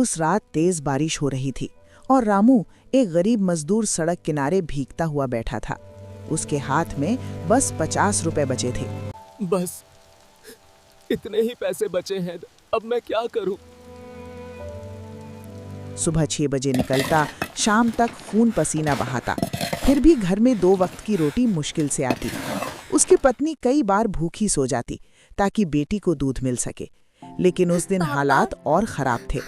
उस रात तेज बारिश हो रही थी और रामू एक गरीब मजदूर सड़क किनारे भीगता हुआ बैठा था। उसके हाथ में बस 50 रुपए बचे थे। बस इतने ही पैसे बचे हैं, अब मैं क्या करूं? सुबह 6 बजे निकलता, शाम तक खून पसीना बहाता, फिर भी घर में 2 वक्त की रोटी मुश्किल से आती। उसकी पत्नी कई बार भूखी सो जाती ताकि बेटी को दूध मिल सके, लेकिन उस दिन हालात और खराब थे।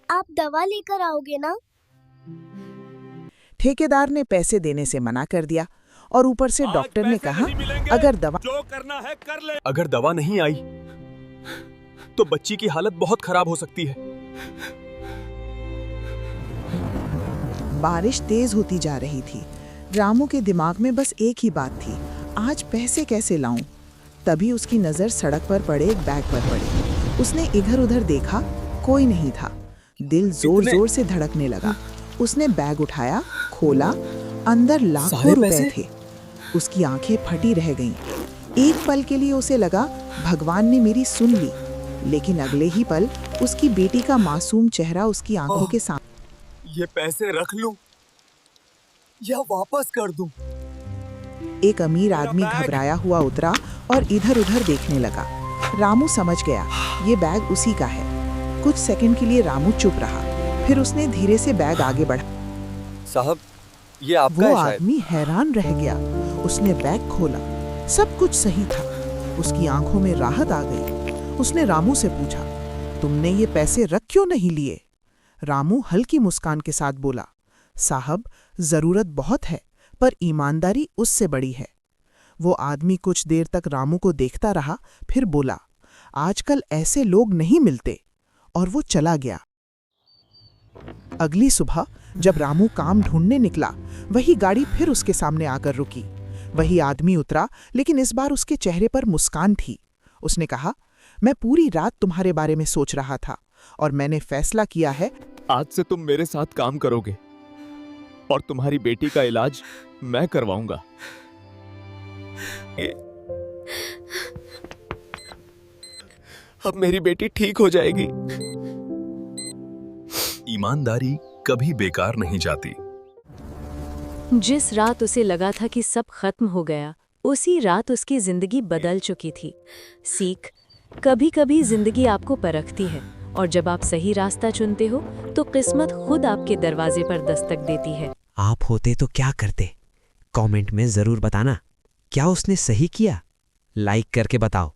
आप दवा लेकर आओगे ना? ठेकेदार ने पैसे देने से मना कर दिया और ऊपर से डॉक्टर ने कहा अगर दवा जो करना है कर ले। अगर दवा नहीं आई तो बच्ची की हालत बहुत खराब हो सकती है। बारिश तेज होती जा रही थी। रामू के दिमाग में बस एक ही बात थी, आज पैसे कैसे लाऊं? तभी उसकी नजर सड़क पर पड़े एक बैग पर पड़ी। उसने इधर उधर देखा, कोई नहीं था। दिल जोर जोर से धड़कने लगा। उसने बैग उठाया, खोला, अंदर लाखों रुपए थे। उसकी आंखें फटी रह गईं। एक पल के लिए उसे लगा भगवान ने मेरी सुन ली, लेकिन अगले ही पल उसकी बेटी का मासूम चेहरा उसकी आंखों के सामने। ये पैसे रख लूं या वापस कर दूं? एक अमीर आदमी घबराया हुआ उतरा और इधर उधर देखने लगा। रामू समझ गया ये बैग उसी का है। कुछ सेकंड के लिए रामू चुप रहा, फिर उसने धीरे से बैग आगे बढ़ाया। साहब, ये आपका वो है शायद। आदमी हैरान रह गया। उसने बैग खोला, सब कुछ सही था। उसकी आंखों में राहत आ गई। उसने रामू से पूछा, तुमने ये पैसे रख क्यों नहीं लिए? रामू हल्की मुस्कान के साथ बोला, साहब, जरूरत बहुत है पर ईमानदारी उससे बड़ी है। वो आदमी कुछ देर तक रामू को देखता रहा, फिर बोला, आजकल ऐसे लोग नहीं मिलते, और वो चला गया। अगली सुबह जब रामू काम ढूंढने निकला, वही गाड़ी फिर उसके सामने आकर रुकी। वही आदमी उतरा, लेकिन इस बार उसके चेहरे पर मुस्कान थी। उसने कहा, मैं पूरी रात तुम्हारे बारे में सोच रहा था और मैंने फैसला किया है, आज से तुम मेरे साथ काम करोगे और तुम्हारी बेटी का इलाज मैं करवाऊंगा। अब मेरी बेटी ठीक हो जाएगी। ईमानदारी कभी बेकार नहीं जाती। जिस रात उसे लगा था कि सब खत्म हो गया, उसी रात उसकी जिंदगी बदल चुकी थी। सीख, कभी कभी जिंदगी आपको परखती है, और जब आप सही रास्ता चुनते हो तो किस्मत खुद आपके दरवाजे पर दस्तक देती है। आप होते तो क्या करते? कमेंट में जरूर बताना। क्या उसने सही किया? लाइक करके बताओ।